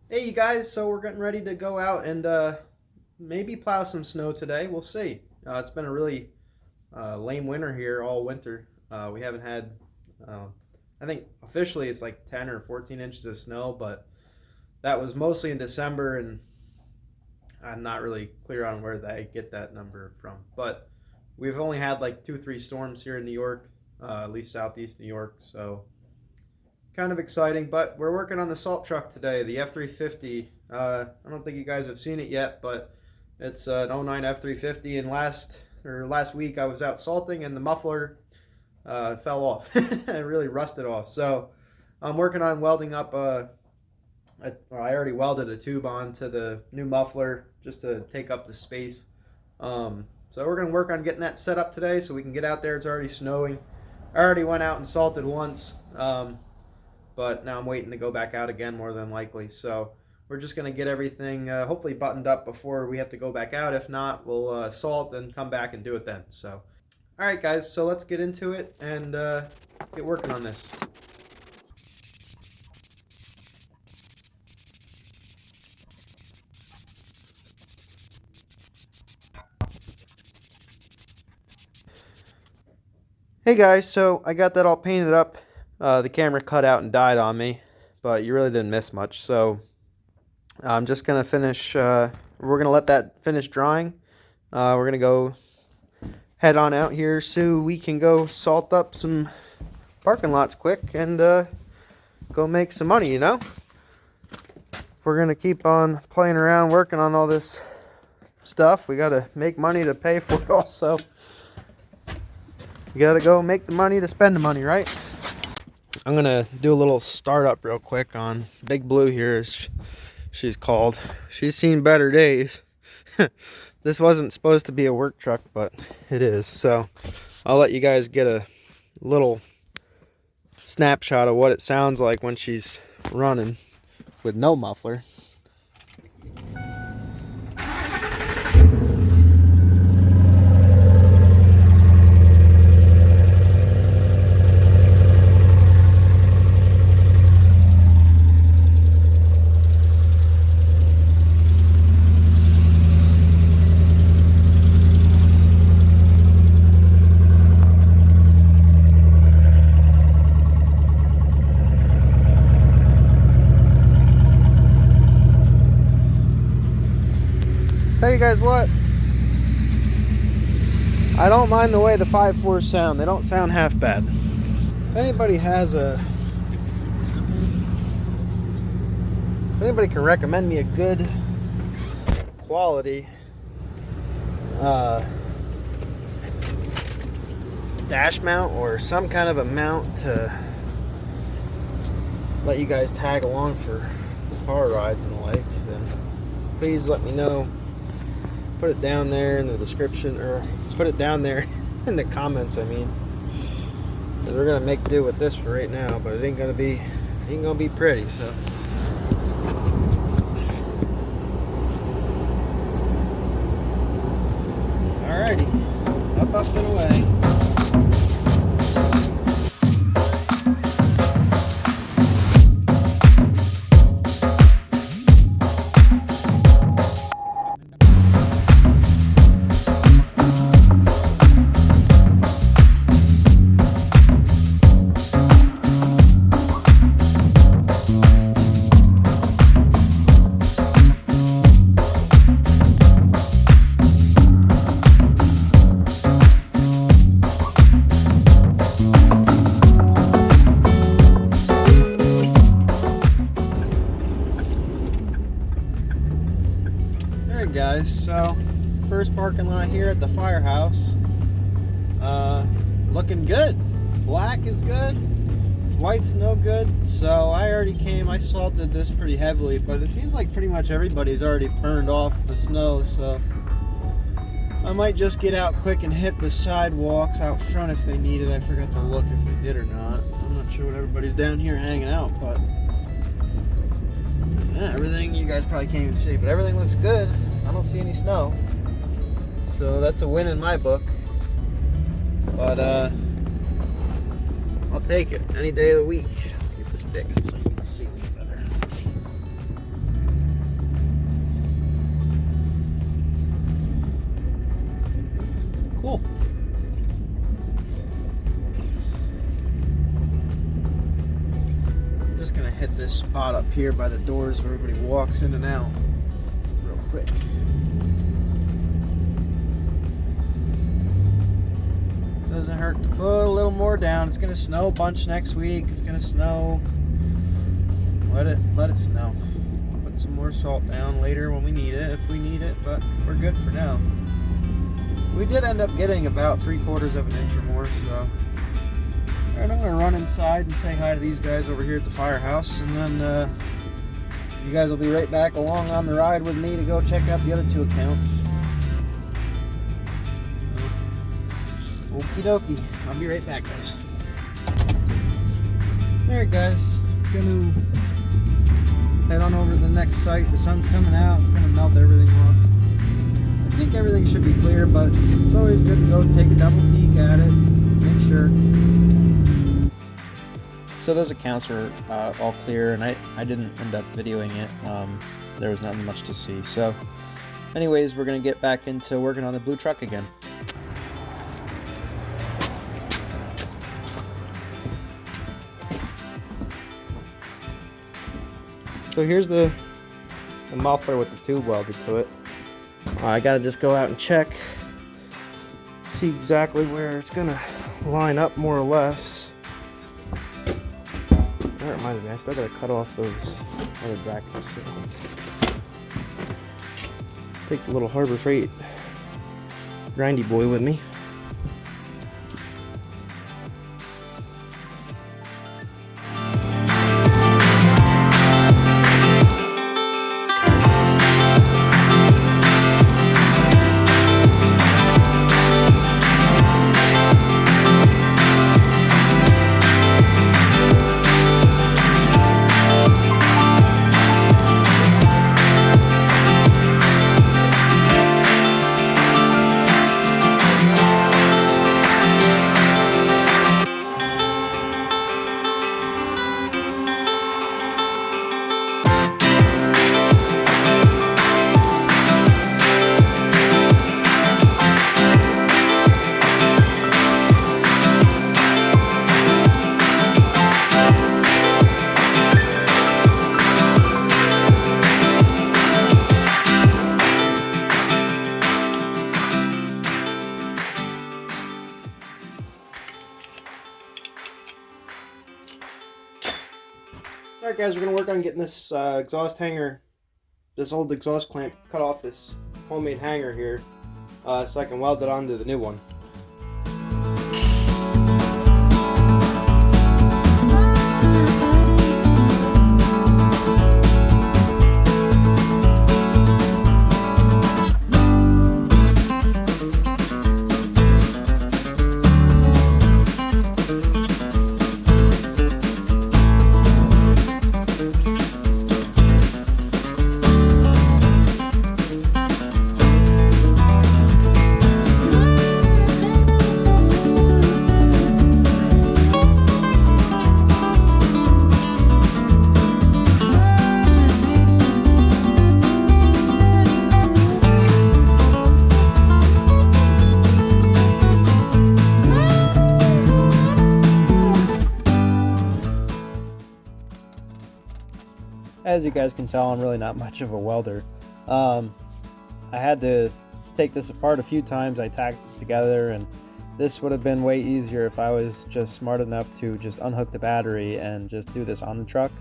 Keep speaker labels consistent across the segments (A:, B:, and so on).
A: Hey you guys, so we're getting ready to go out and maybe plow some snow today. We'll see. It's been a really lame winter here all winter. We haven't had, I think officially it's like 10 or 14 inches of snow, but that was mostly in December, and I'm not really clear on where they get that number from. But we've only had like 2, 3 storms here in New York, at least southeast New York, so kind of exciting. But we're working on the salt truck today, the F350. I don't think you guys have seen it yet, but it's an '09 F350. And last week I was out salting, and the muffler fell off. It really rusted off. So I'm working on welding up I already welded a tube onto the new muffler just to take up the space. So we're going to work on getting that set up today so we can get out there. It's already snowing. I already went out and salted once. But now I'm waiting to go back out again, more than likely. So we're just going to get everything hopefully buttoned up before we have to go back out. If not, we'll salt and come back and do it then. So, all right, guys, so let's get into it and get working on this. Hey guys, so I got that all painted up. The camera cut out and died on me, but you really didn't miss much. So I'm just going to finish, we're going to let that finish drying. We're going to go head on out here so we can go salt up some parking lots quick and go make some money, you know? If we're going to keep on playing around working on all this stuff, we got to make money to pay for it also. You got to go make the money to spend the money, right? I'm going to do a little startup real quick on Big Blue here, as she's called. She's seen better days. This wasn't supposed to be a work truck, but it is. So I'll let you guys get a little snapshot of what it sounds like when she's running with no muffler. Tell you guys what, I don't mind the way the 5.4 sound. They don't sound half bad. If anybody can recommend me a good quality dash mount or some kind of a mount to let you guys tag along for car rides and the like, then please let me know. Put it down there in the description, or put it down there in the comments, I mean. Because we're gonna make do with this for right now, but it ain't gonna be pretty, so. Alrighty, up and away. Alright guys, so first parking lot here at the firehouse. Looking good. Black is good. White's no good. So I already came, I salted this pretty heavily, but it seems like pretty much everybody's already burned off the snow, so I might just get out quick and hit the sidewalks out front if they need it. I forgot to look if they did or not. I'm not sure what everybody's down here hanging out, but yeah, everything, you guys probably can't even see, but everything looks good. I don't see any snow, so that's a win in my book. But I'll take it any day of the week. Let's get this fixed so you can see a little better. this spot up here by the doors where everybody walks in and out real quick. Doesn't hurt to put a little more down. It's gonna snow a bunch next week. It's gonna snow. Let it snow. Put some more salt down later when we need it, if we need it, but we're good for now. We did end up getting about 3/4 of an inch or more, so. Alright, I'm gonna run inside and say hi to these guys over here at the firehouse, and then you guys will be right back along on the ride with me to go check out the other 2 accounts. Okie dokie. I'll be right back, guys. Alright, guys. Gonna head on over to the next site. The sun's coming out. It's gonna melt everything off. I think everything should be clear, but it's always good to go take a double peek at it. Make sure. So those accounts were all clear, and I didn't end up videoing it. There was nothing much to see. So anyways, we're gonna get back into working on the blue truck again. So here's the muffler with the tube welded to it. I gotta just go out and check, see exactly where it's gonna line up more or less. That reminds me, I still gotta cut off those other brackets. So take the little Harbor Freight grindy boy with me. Alright guys, we're going to work on getting this exhaust hanger, this old exhaust clamp, cut off this homemade hanger here so I can weld it onto the new one. As you guys can tell, I'm really not much of a welder. I had to take this apart a few times. I tacked it together, and this would have been way easier if I was just smart enough to just unhook the battery and just do this on the truck.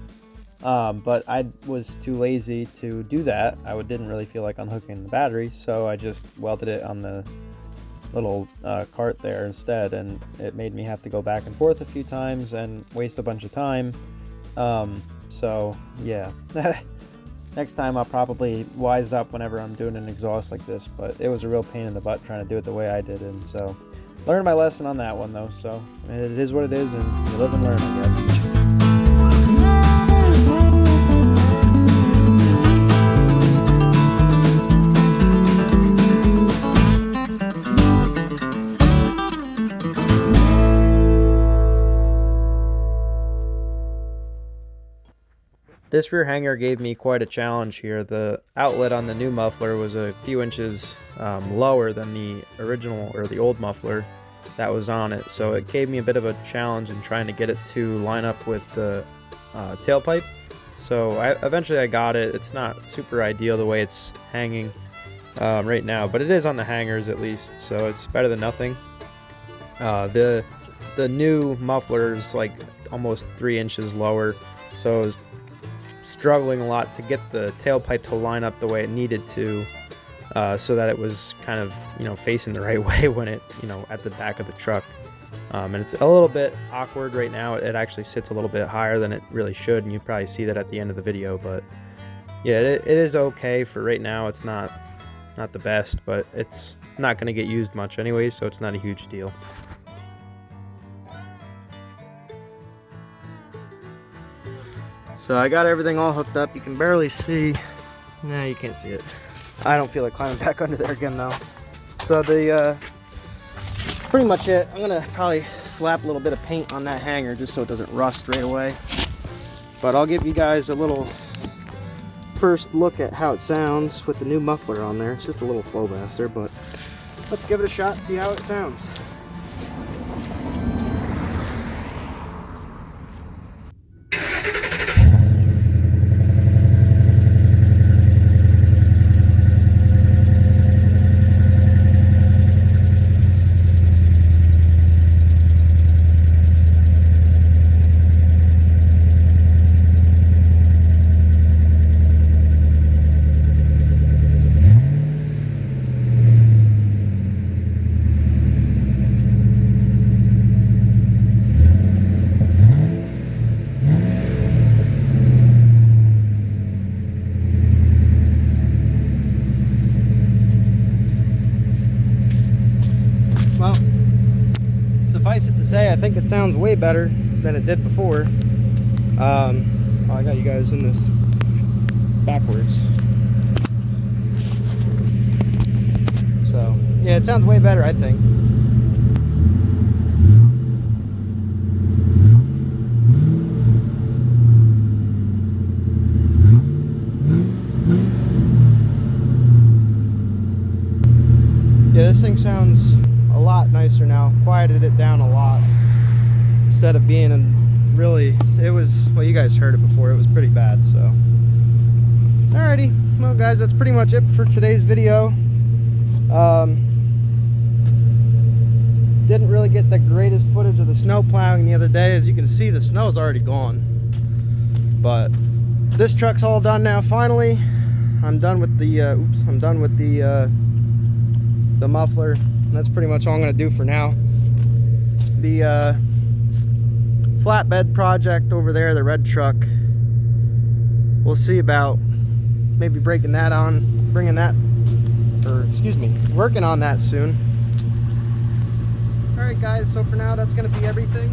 A: But I was too lazy to do that. I didn't really feel like unhooking the battery, so I just welded it on the little cart there instead, and it made me have to go back and forth a few times and waste a bunch of time. So yeah, next time I'll probably wise up whenever I'm doing an exhaust like this, but it was a real pain in the butt trying to do it the way I did, and so learned my lesson on that one though. So it is what it is, and you live and learn, I guess. This rear hanger gave me quite a challenge here. The outlet on the new muffler was a few inches lower than the original or the old muffler that was on it, so it gave me a bit of a challenge in trying to get it to line up with the tailpipe. So eventually I got it. It's not super ideal the way it's hanging right now, but it is on the hangers at least, so it's better than nothing. The new muffler is like almost 3 inches lower, so I was struggling a lot to get the tailpipe to line up the way it needed to, so that it was kind of, facing the right way when it, at the back of the truck. And it's a little bit awkward right now. It actually sits a little bit higher than it really should, and you probably see that at the end of the video. But yeah, it is okay for right now. It's not the best, but it's not going to get used much anyway, so it's not a huge deal. So I got everything all hooked up. You can barely see. Nah, you can't see it. I don't feel like climbing back under there again though. So pretty much it. I'm gonna probably slap a little bit of paint on that hanger just so it doesn't rust right away. But I'll give you guys a little first look at how it sounds with the new muffler on there. It's just a little Flowmaster, but let's give it a shot and see how it sounds. Well, suffice it to say, I think it sounds way better than it did before. I got you guys in this backwards. So, yeah, it sounds way better, I think. Yeah, this thing sounds a lot nicer now. Quieted it down a lot instead of being it was, well, you guys heard it before, it was pretty bad. So alrighty, well guys, that's pretty much it for today's video. Didn't really get the greatest footage of the snow plowing the other day. As you can see, the snow's already gone, but this truck's all done now. Finally, I'm done with the the muffler. That's pretty much all I'm going to do for now. The flatbed project over there, the red truck, we'll see about maybe breaking that on, working on that soon. Alright guys, so for now that's going to be everything.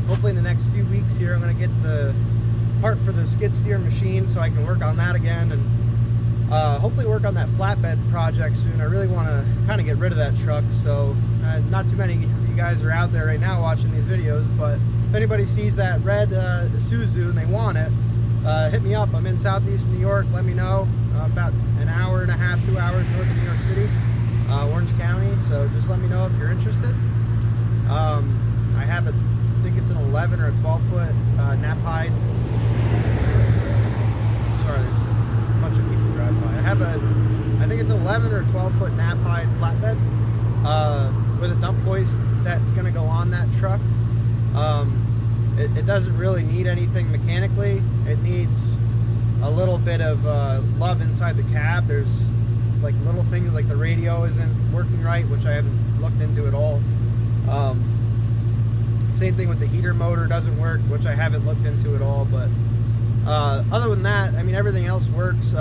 A: Hopefully in the next few weeks here I'm going to get the part for the skid steer machine so I can work on that again, and hopefully work on that flatbed project soon. I really want to kind of get rid of that truck, so not too many of you guys are out there right now watching these videos, but if anybody sees that red Isuzu and they want it, hit me up. I'm in Southeast New York. Let me know. About an hour and a half, 2 hours north of New York City, Orange County, so just let me know if you're interested. I have I think it's an 11 or a 12 foot nap hide. Sorry, there's a bunch of people drive by. I think it's an 11 or 12 foot nap hide flatbed with a dump hoist that's going to go on that truck. It doesn't really need anything mechanically. It needs a little bit of love inside the cab. There's like little things like the radio isn't working right, which I haven't looked into at all. Same thing with the heater motor doesn't work, which I haven't looked into at all. But other than that, I mean, everything else works.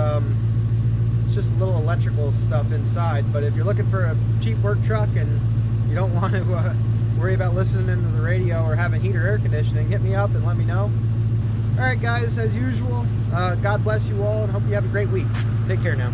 A: It's just a little electrical stuff inside. But if you're looking for a cheap work truck and you don't want to worry about listening into the radio or having heater air conditioning, hit me up and let me know. Alright guys, as usual, God bless you all and hope you have a great week. Take care now.